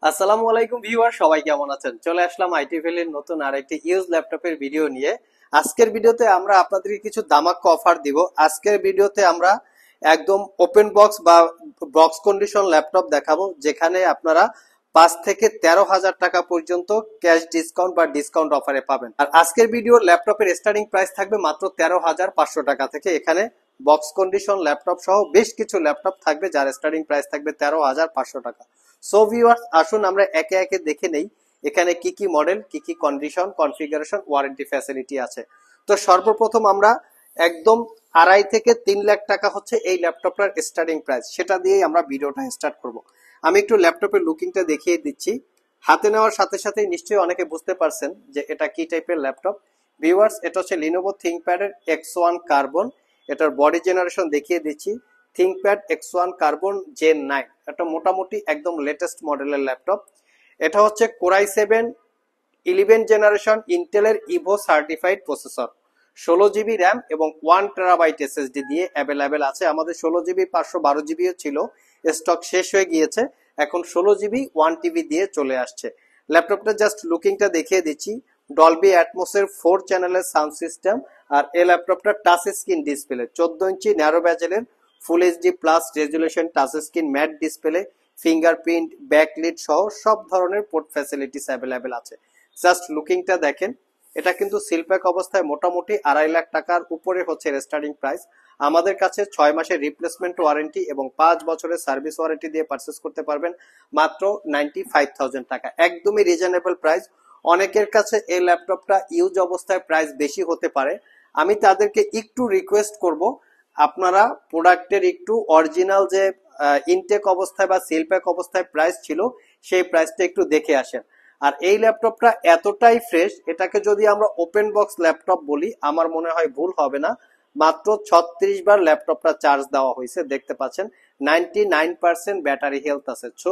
আসসালামু আলাইকুম ভিউয়ার, সবাই কেমন আছেন? চলে আসলাম আইটি ভ্যালির নতুন আরেকটি ইউজ ল্যাপটপের ভিডিও নিয়ে। আজকের ভিডিওতে আমরা আপনাদেরকে কিছু দামাক্কা অফার দিব। আজকের ভিডিওতে আমরা একদম ওপেন বক্স বা বক্স কন্ডিশন ল্যাপটপ দেখাবো, যেখানে আপনারা 5 থেকে 13,000 টাকা পর্যন্ত ক্যাশ ডিসকাউন্ট বা ডিসকাউন্ট অফারে পাবেন। আর আজকের ভিডিওর ল্যাপটপের স্টার্টিং প্রাইস থাকবে মাত্র 13,500 টাকা থেকে। এখানে বক্স কন্ডিশন ল্যাপটপ সহ বেশ কিছু ল্যাপটপ থাকবে যার স্টার্টিং প্রাইস থাকবে 13,500 টাকা। সো ভিউয়ার্স, আসুন আমরা একে একে দেখে নেই এখানে কি কি মডেল, কি কি কন্ডিশন, কনফিগারেশন, ওয়ারেন্টি ফ্যাসিলিটি আছে। তো সর্বপ্রথম আমরা একদম 2.5 থেকে 3 লাখ টাকা হচ্ছে এই ল্যাপটপটার স্টার্টিং প্রাইস, সেটা দিয়েই আমরা ভিডিওটা স্টার্ট করব। আমি একটু ল্যাপটপের লুকিংটা দেখিয়ে দিচ্ছি। হাতে নেওয়ার সাথে সাথে নিশ্চয়ই অনেকে বুঝতে পারছেন যে এটা কি টাইপের ল্যাপটপ। ভিউয়ার্স, এটা হচ্ছে লিনোভো থিংকপ্যাডের X1 কার্বন। এটার বডি জেনারেশন দেখিয়ে দিচ্ছি, থিংকপ্যাড X1 কার্বন জেন 9। এটা মোটামুটি একদম লেটেস্ট মডেলের ল্যাপটপ। এটা হচ্ছে কোরাই 7 11 জেনারেশন ইন্টেলের Evo certified processor, 16 GB RAM এবং 1 টেরাবাইট এসএসডি দিয়ে অ্যাভেলেবেল আছে। আমাদের 16 জিবি 512 জিবিও ছিল, স্টক শেষ হয়ে গিয়েছে। এখন 16 জিবি 1 টিবি দিয়ে চলে আসছে। ল্যাপটপটা জাস্ট লুকিংটা দেখিয়ে দিচ্ছি। ডলবি অ্যাটমসের 4 চ্যানেলের সাউন্ড সিস্টেম। আর এই ল্যাপটপটা touch screen display, 14 inch narrow ব্যাজেলের full HD plus resolution touch screen matte display, fingerprint, backlit সহ সব ধরনের পোর্ট ফ্যাসিলিটিস অ্যাভেলেবেল আছে। জাস্ট লুকিংটা দেখেন। এটা কিন্তু সিলপ্যাক অবস্থায় মোটামুটি 2.5 লাখ টাকার উপরে হচ্ছে স্টার্টিং প্রাইস। আমাদের কাছে 6 মাসের রিপ্লেসমেন্ট ওয়ারেন্টি এবং 5 বছরের সার্ভিস ওয়ারেন্টি দিয়ে পারচেস করতে পারবেন মাত্র 95,000 টাকা। একদমই রিজনেবল প্রাইস। অনেকের কাছে এই ল্যাপটপটা ইউজ অবস্থায় প্রাইস বেশি হতে পারে। আমি তাদেরকে একটু রিকোয়েস্ট করব, আপনারা প্রোডাক্টের একটু অরিজিনাল যে ইনটেক অবস্থায় বা সিলপ্যাক অবস্থায় প্রাইস ছিল সেই প্রাইসটা একটু দেখে আসেন। আর এই ল্যাপটপটা এতটাই ফ্রেশ, এটাকে যদি আমরা ওপেন বক্স ল্যাপটপ বলি আমার মনে হয় ভুল হবে না। মাত্র 36 বার ল্যাপটপটা চার্জ দেওয়া হয়েছে, দেখতে পাচ্ছেন 99% ব্যাটারি হেলথ আছে। সো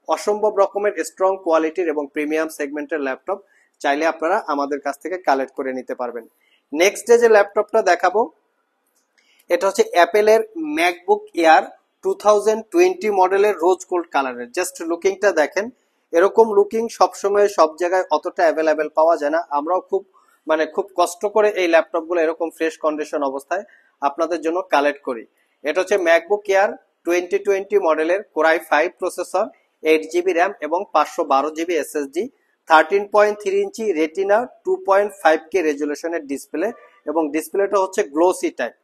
অসম্ভব রকমের স্ট্রং কোয়ালিটির এবং প্রিমিয়াম সেগমেন্টের ল্যাপটপ চাইলে আপনারা আমাদের কাছ থেকে কালেক্ট করে নিতে পারবেন। নেক্সট যে ল্যাপটপটা দেখাবো, এটা হচ্ছে অ্যাপেলের ম্যাকবুক এয়ার 2020 মডেলের রোজ গোল্ড কালারের। জাস্ট লুকিংটা দেখেন। এরকম লুকিং সবসময় সব জায়গায় অতটা অ্যাভেলেবেল পাওয়া যায় না। আমরাও খুব কষ্ট করে এই ল্যাপটপগুলো এরকম ফ্রেশ কন্ডিশন অবস্থায় আপনাদের জন্য কালেক্ট করি। এটা হচ্ছে ম্যাকবুক এয়ার 2020 মডেলের কোরাই 5 প্রসেসর, 8 জিবি র্যাম এবং 512 জিবি এসএসডি, 13.3 ইঞ্চি রেটিনা 2.5K রেজুলেশনের ডিসপ্লে এবং ডিসপ্লেটা হচ্ছে গ্লোসি টাইপ।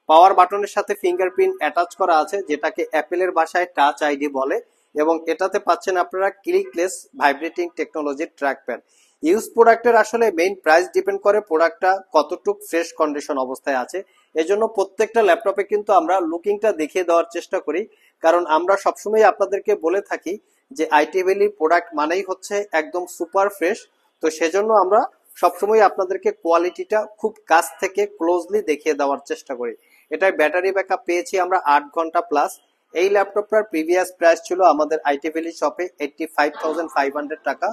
পাওয়ার বাটনের সাথে ফিঙ্গারপ্রিন্ট অ্যাটাচ করা আছে, যেটাকে অ্যাপেলের ভাষায় টাচ আইডি বলে। এবং এটাতে পাচ্ছেন আপনারা ক্লিকলেস ভাইব্রেটিং টেকনোলজির ট্র্যাকপ্যাড। ইউজ প্রোডাক্টের আসলে মেইন প্রাইস ডিপেন্ড করে প্রোডাক্টটা কতটুকু ফ্রেশ কন্ডিশন অবস্থায় আছে। এজন্য প্রত্যেকটা ল্যাপটপে কিন্তু আমরা লুকিংটা দেখিয়ে দেওয়ার চেষ্টা করি, কারণ আমরা সবসময় আপনাদেরকে বলে থাকি যে আইটি ভ্যালি প্রোডাক্ট মানেই হচ্ছে একদম সুপার ফ্রেশ। তো সেজন্য আমরা সবসময় আপনাদেরকে কোয়ালিটিটা খুব কাছ থেকে ক্লোজলি দেখিয়ে দেওয়ার চেষ্টা করি। এটার ব্যাটারি ব্যাকআপ পেয়েছি আমরা 8 ঘন্টা প্লাস। এই ল্যাপটপটার প্রিভিয়াস প্রাইস ছিল আমাদের আইটি ভ্যালি শপে 85,500 টাকা।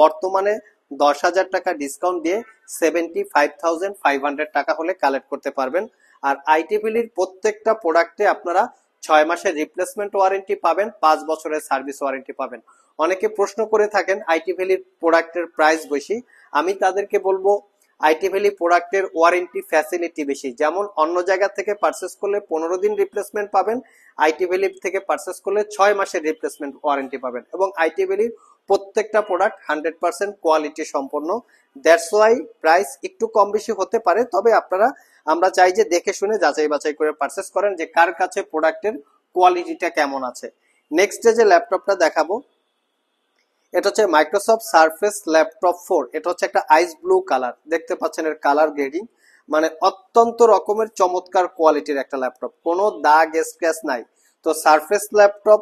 বর্তমানে 10,000 টাকা ডিসকাউন্ট দিয়ে 75,500 টাকা হলে কালেক্ট করতে পারবেন। আর আইটি ভ্যালির প্রত্যেকটা প্রোডাক্টে আপনারা 6 মাসের রিপ্লেসমেন্ট ওয়ারেন্টি পাবেন, 5 বছরের সার্ভিস ওয়ারেন্টি পাবেন। অনেকে প্রশ্ন করে থাকেন আইটি ভ্যালির প্রোডাক্টের প্রাইস বেশি। আমি তাদেরকে বলবো আইটি ভ্যালি প্রোডাক্টের ওয়ারেন্টি ফ্যাসিলিটি বেশি। যেমন অন্য জায়গা থেকে পারচেস করলে 15 দিন রিপ্লেসমেন্ট পাবেন, আইটি ভ্যালি থেকে পারচেস করলে 6 মাসের রিপ্লেসমেন্ট ওয়ারেন্টি পাবেন। এবং আইটি ভ্যালির প্রত্যেকটা প্রোডাক্ট 100% কোয়ালিটি সম্পন্ন। দ্যাটস ওয়াই প্রাইস একটু কম বেশি হতে পারে, তবে আমরা চাই যে দেখে শুনে যাচাই বাছাই করে পারচেস করেন যে কার কাছে প্রোডাক্টের কোয়ালিটিটা কেমন আছে। নেক্সট যে ল্যাপটপটা দেখাবো, এটা হচ্ছে মাইক্রোসফট সারফেস ল্যাপটপ 4। এটা হচ্ছে একটা আইস ব্লু কালার, দেখতে পাচ্ছেন এর কালার গ্রেডিং, মানে অত্যন্ত রকমের চমৎকার কোয়ালিটির একটা ল্যাপটপ, কোনো দাগ স্ক্র্যাচ নাই। তো সারফেস ল্যাপটপ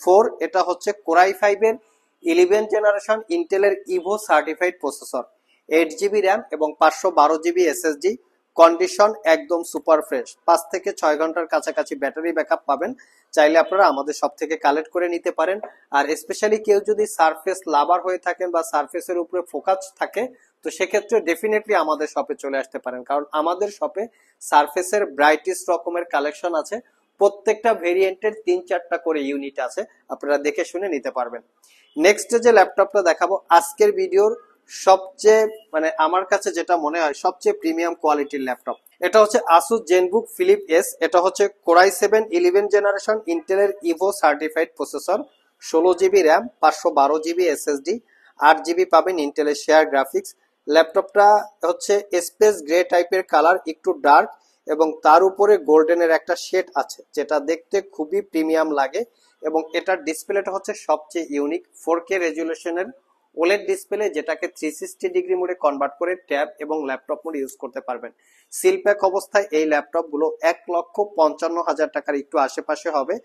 4 এটা হচ্ছে কোরাই 5 এর 11 জেনারেশন ইন্টেলের Evo certified processor, 8 GB RAM এবং 512 জিবি এসএসডি। কন্ডিশন একদম সুপার ফ্রেশ। 5 থেকে 6 ঘন্টার কাছাকাছি ব্যাটারি ব্যাকআপ পাবেন। চাইলে আপনারা আমাদের সব থেকে কালেক্ট করে নিতে পারেন। আর স্পেশালি কেউ যদি সারফেস লাভার হয়ে থাকেন বা সারফেসের উপরে ফোকাস থাকে, তো সেক্ষেত্রে ডেফিনেটলি আমাদের শপে চলে আসতে পারেন, কারণ আমাদের শপে সারফেসের ব্রাইটেস্ট রকমের কালেকশন আছে। প্রত্যেকটা ভেরিয়েন্টের 3-4টা করে ইউনিট আছে, আপনারা দেখে শুনে নিতে পারবেন। নেক্সট যে ল্যাপটপটা দেখাবো আজকের ভিডিওর সবচেয়ে আমার কাছে যেটা মনে হয় সবচেয়ে প্রিমিয়াম কোয়ালিটির ল্যাপটপ, এটা হচ্ছে আসুস জেনবুক ফিলিপ এস। এটা হচ্ছে কোরাই 7 11 জেনারেশন ইন্টেলের Evo certified processor, 16 GB RAM, 512 GB SSD, 8 GB পাবেন ইন্টেলের শেয়ার গ্রাফিক্স। ল্যাপটপটা হচ্ছে স্পেস গ্রে টাইপের কালার, একটু ডার্ক, এবং তার উপরে গোল্ডেনের একটা শেড আছে যেটা দেখতে খুবই প্রিমিয়াম লাগে। এবং এটার ডিসপ্লেটা হচ্ছে সবচেয়ে ইউনিক, 4K রেজুলেশনের ওলেড ডিসপ্লে, যেটাকে 360 ডিগ্রি মোডে কনভার্ট করে ট্যাব এবং ল্যাপটপ মোড ইউজ করতে পারবেন। সিল প্যাক অবস্থায় এই ল্যাপটপ গুলো 1,55,000 টাকার একটু আশেপাশে হবে।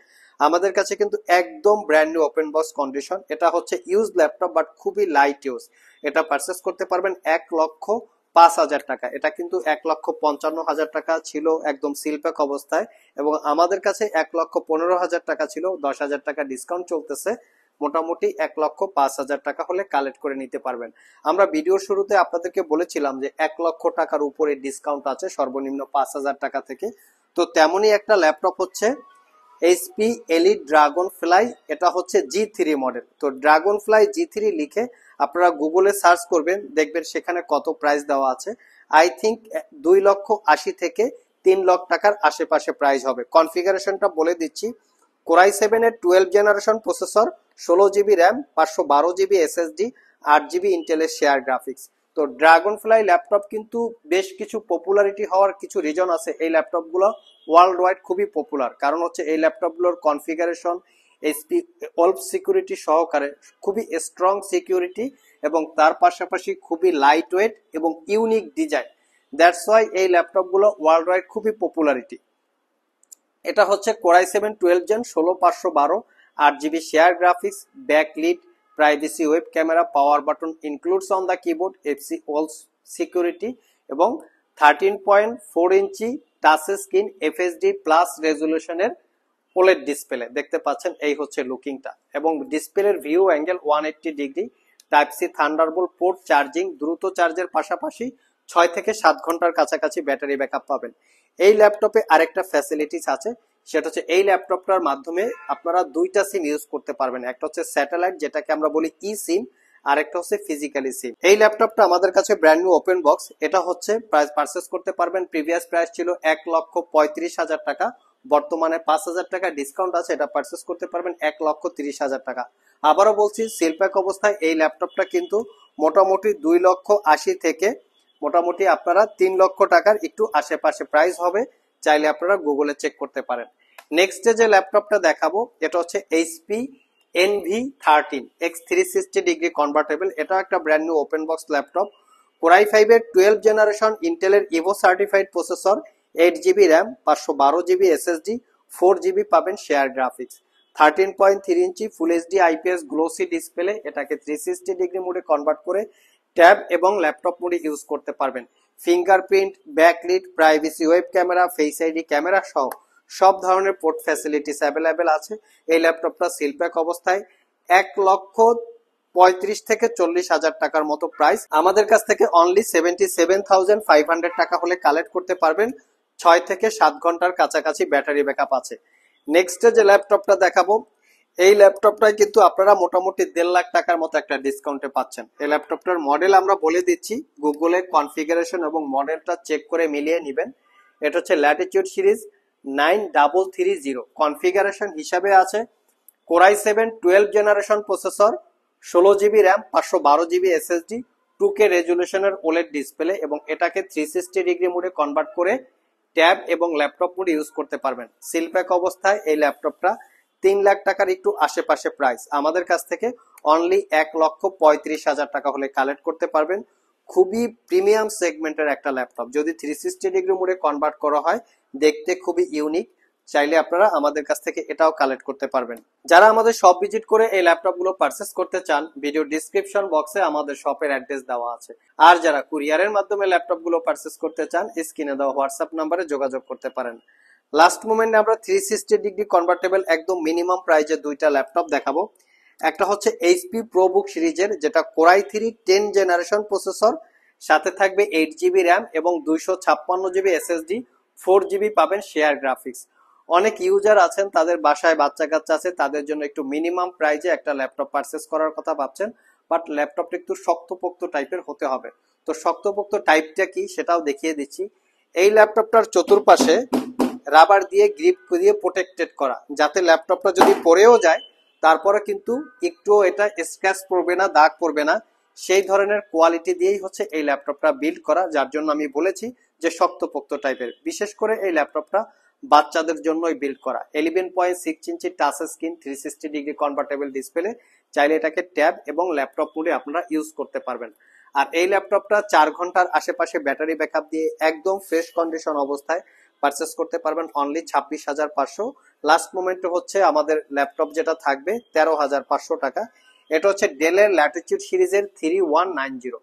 আমাদের কাছে কিন্তু একদম brand new open box condition. এটা হচ্ছে ইউজ ল্যাপটপ বাট খুবই লাইট ইউজ। এটা পারচেস করতে পারবেন 1,05,000 টাকা। এটা কিন্তু 1,55,000 টাকা ছিল একদম সিল প্যাক অবস্থায়, এবং আমাদের কাছে 1,15,000 টাকা ছিল, 10,000 টাকা ডিসকাউন্ট চলতেছে। মোটামুটি 1,05,000 টাকা হলে কালেক্ট করে নিতে পারবেন। আমরা ভিডিওর শুরুতে আপনাদেরকে বলেছিলাম যে 1,00,000 টাকার উপরে ডিসকাউন্ট আছে সর্বনিম্ন 5,000 টাকা থেকে। তো তেমনই একটা ল্যাপটপ হচ্ছে এইচপি এলিট ড্রাগন ফ্লাই। এটা হচ্ছে G3 মডেল। তো ড্রাগন ফ্লাই G3 লিখে আপনারা গুগলে সার্চ করবেন, দেখবেন সেখানে কত প্রাইস দেওয়া আছে। আই থিঙ্ক 2,80,000 থেকে 3,00,000 টাকার আশেপাশে প্রাইস হবে। কনফিগারেশনটা বলে দিচ্ছি, কোরাই 7 এর 12 generation processor, 16 GB RAM, 512 GB SSD, 8 GB ইন্টেলের শেয়ার গ্রাফিক্স। তো ড্রাগন ফ্লাই ল্যাপটপ কিন্তু বেশ কিছু পপুলারিটি হওয়ার কিছু রিজন আছে। এই ল্যাপটপ গুলো ওয়ার্ল্ড ওয়াইড খুবই পপুলার, কারণ হচ্ছে এই ল্যাপটপ গুলোর কনফিগারেশন এইচপি ওলফ সিকিউরিটি সহকারে খুবই স্ট্রং সিকিউরিটি, এবং তার পাশাপাশি খুবই লাইট ওয়েট এবং ইউনিক ডিজাইন। দ্যাটস ওয়াই এই ল্যাপটপ গুলো ওয়ার্ল্ড ওয়াইড খুবই পপুলারিটি। এটা হচ্ছে Core i 7 12 gen, 16,512, 8 GB share graphics, backlit, privacy web camera, power button includes on the keyboard, FC wall security, এবং 13.4 inch touch screen FSD plus রেজুলেশনের OLED display দেখতে পাচ্ছেন। এই হচ্ছে লুকিংটা, এবং ডিসপ্লের view angle 180 degree, type C Thunderbolt port, charging দ্রুত চার্জের পাশাপাশি 6 থেকে 7 ঘন্টার কাছাকাছি ব্যাটারি ব্যাকআপ পাবেন। এই ল্যাপটপে আরেকটা ফ্যাসিলিটিস আছে, সেটা হচ্ছে এই ল্যাপটপটার মাধ্যমে আপনারা 2টা সিম ইউজ করতে পারবেন। একটা হচ্ছে স্যাটেলাইট, যেটাকে আমরা বলি ই সিম, আর একটা হচ্ছে ফিজিক্যালি সিম। এই ল্যাপটপটা আমাদের কাছে ব্র্যান্ড নিউ ওপেন বক্স। এটা হচ্ছে প্রাইস পারচেস করতে পারবেন, প্রিভিয়াস প্রাইস ছিল 1,35,000 টাকা, বর্তমানে 5,000 টাকা ডিসকাউন্ট আছে, এটা পারচেস করতে পারবেন 1,30,000 টাকা। আবারও বলছি, সিল প্যাক অবস্থায় এই ল্যাপটপটা কিন্তু মোটামুটি 2,80,000 থেকে মোটামুটি আপনারা 3,00,000 টাকার একটু আশেপাশে প্রাইস হবে। চাইলে আপনারা গুগলে চেক করতে পারেন। নেক্সট যে ল্যাপটপটা দেখাবো এটা হচ্ছে HP NV13 X360 degree convertible. এটা একটা brand new open box laptop, Core i 5 এর 12 জেনারেশন ইন্টেলের Evo certified processor, 8 GB RAM, 512 GB SSD, 4 GB পাবেন share graphics, 13.3 inch full HD IPS glossy display. এটাকে 360 ডিগ্রি মোডে কনভার্ট করে ট্যাব এবং laptop মোডে ইউজ করতে পারবেন। Fingerprint, backlit, privacy web camera, face ID camera সহ সব ধরনের পোর্ট ফ্যাসিলিটিস অ্যাভেলেবেল আছে। এই ল্যাপটপটা সিল প্যাক অবস্থায় 1,35,000 থেকে 40,000 টাকার মতো প্রাইস। আমাদের কাছ থেকে অনলি 77,500 টাকা হলে কালেক্ট করতে পারবেন। 6 থেকে 7 ঘন্টার কাছাকাছি ব্যাটারি ব্যাকআপ আছে। নেক্সট যে ল্যাপটপটা দেখাবো, এই ল্যাপটপটায় কিন্তু আপনারা মোটামুটি 1.5 লাখ টাকার মতো একটা ডিসকাউন্টে পাচ্ছেন। এই ল্যাপটপটার মডেল আমরা বলে দিচ্ছি, গুগলে কনফিগারেশন এবং মডেলটা চেক করে মিলিয়ে নেবেন। এটা হচ্ছে ল্যাটিটিউড সিরিজ 9330। কনফিগারেশন হিসাবে আছে Core i 7 12 generation processor, 16 GB RAM, 512 GB SSD, 2K রেজুলেশনের ওলেড ডিসপ্লে, এবং এটাকে 360 ডিগ্রি মোডে কনভার্ট করে ট্যাব এবং ল্যাপটপ মোডে ইউজ করতে পারবেন। সিল প্যাক অবস্থায় এই ল্যাপটপটা 3 লাখ টাকার একটু আশেপাশে প্রাইস। আমাদের কাছ থেকে অনলি 1,35,000 টাকা হলে কালেক্ট করতে পারবেন। খুবই প্রিমিয়াম সেগমেন্টের একটা ল্যাপটপ, যদি 360 ডিগ্রি মোডে কনভার্ট করা হয় দেখতে খুবই ইউনিক। চাইলে আপনারা আমাদের কাছ থেকে এটাও কালেক্ট করতে পারবেন। যারা আমাদের শপ ভিজিট করে এই ল্যাপটপ গুলো পারচেস করতে চান, ভিডিও ডিসক্রিপশন বক্সে আমাদের শপের অ্যাড্রেস দেওয়া আছে। আর যারা কুরিয়ারের মাধ্যমে ল্যাপটপ গুলো পারচেস করতে চান, স্ক্রিনে দেওয়া হোয়াটসঅ্যাপ নাম্বারে যোগাযোগ করতে পারেন। লাস্ট মোমেন্টে আমরা 360 ডিগ্রি কনভার্টেবল একদম মিনিমাম প্রাইজে 2টা ল্যাপটপ দেখাবো। একটা হচ্ছে এইচপি প্রোবুক সিরিজের, যেটা কোরাই 3 10 জেনারেশন প্রসেসর, সাথে থাকবে 8 জিবি র্যাম এবং 256 জিবি এসএসডি, 4 জিবি পাবেন শেয়ার গ্রাফিক্স। অনেক ইউজার আছেন তাদের বাসায় বাচ্চা কাচ্চা আছে, তাদের জন্য একটু মিনিমাম প্রাইজে একটা ল্যাপটপ পারচেস করার কথা ভাবছেন, বাট ল্যাপটপটা একটু শক্তপোক্ত টাইপের হতে হবে। তো শক্তপোক্ত টাইপটা কি সেটাও দেখিয়ে দিচ্ছি। এই ল্যাপটপটার চতুর্পাশে রাবার দিয়ে গ্রিপ দিয়ে প্রোটেক্টেড করা, যাতে ল্যাপটপটা যদি পড়েও যায় তারপরে কিন্তু একটু এটা স্ক্র্যাচ পড়বে না, দাগ পড়বে না, সেই ধরনের কোয়ালিটি দিয়েই হচ্ছে এই ল্যাপটপটা বিল্ড করা, যার জন্য আমি বলেছি যে শক্তপোক্ত টাইপের। বিশেষ করে এই ল্যাপটপটা বাচ্চাদের জন্যই বিল্ড করা। 11.6 ইঞ্চি touch screen, 360 degree convertible display, চাইলে এটাকে ট্যাব এবং ল্যাপটপ মোডে আপনারা ইউজ করতে পারবেন। আর এই ল্যাপটপটা 4 ঘন্টার আশেপাশে ব্যাটারি ব্যাকআপ দিয়ে একদম ফ্রেশ কন্ডিশন অবস্থায় পারচেস করতে পারবেন অনলি 26,500। লাস্ট মোমেন্টে হচ্ছে আমাদের ল্যাপটপ যেটা থাকবে 13,500 টাকা। এটা হচ্ছে ডেলের ল্যাটিটিউড সিরিজের 3190।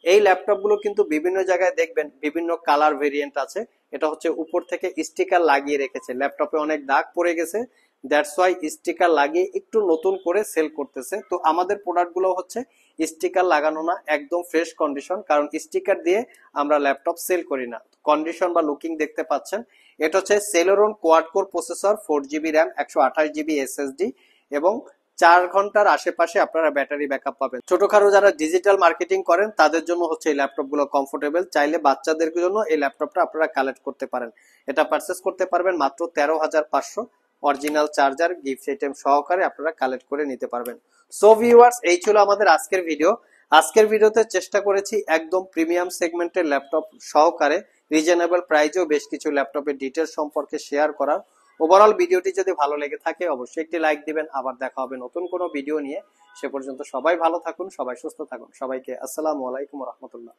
এই ল্যাপটপ গুলো কিন্তু বিভিন্ন জায়গায় দেখবেন বিভিন্ন কালার ভেরিয়েন্ট আছে। এটা হচ্ছে উপর থেকে স্টিকার লাগিয়ে রেখেছে, ল্যাপটপে অনেক দাগ পড়ে গেছে, দ্যাটস ওয়াই স্টিকার লাগিয়ে একটু নতুন করে সেল করতেছে। তো আমাদের প্রোডাক্ট গুলো হচ্ছে স্টিকার লাগানো না, একদম ফ্রেশ কন্ডিশন, কারণ স্টিকার দিয়ে আমরা ল্যাপটপ সেল করি না। কন্ডিশন বা লুকিং দেখতে পাচ্ছেন। এটা হচ্ছে Celeron quad core processor, 4 GB RAM, 128 GB SSD, এবং 4 ঘন্টার আশেপাশে আপনারা ব্যাটারি ব্যাকআপ পাবেন। ছোটখাটো যারা ডিজিটাল মার্কেটিং করেন তাদের জন্য হচ্ছে এই ল্যাপটপ গুলো কমফোর্টেবল। চাইলে বাচ্চাদের জন্য এই ল্যাপটপটা আপনারা কালেক্ট করতে পারেন। এটা পারচেস করতে পারবেন মাত্র 13,500। অরিজিনাল চার্জার গিফট আইটেম সহকারে আপনারা কালেক্ট করে নিতে পারবেন। সো ভিউয়ার্স, এই ছিল আমাদের আজকের ভিডিও। আজকের ভিডিওতে চেষ্টা করেছি একদম প্রিমিয়াম সেগমেন্টের ল্যাপটপ সহকারে রিজনেবল প্রাইজেও বেশ কিছু ল্যাপটপের ডিটেলস সম্পর্কে শেয়ার করা। ওভারঅল ভিডিওটি যদি ভালো লেগে থাকে অবশ্যই একটি লাইক দিবেন। আবার দেখা হবে নতুন কোনো ভিডিও নিয়ে। সে পর্যন্ত সবাই ভালো থাকুন, সবাই সুস্থ থাকুন। সবাইকে আসসালামু আলাইকুম রহমতুল্লাহ।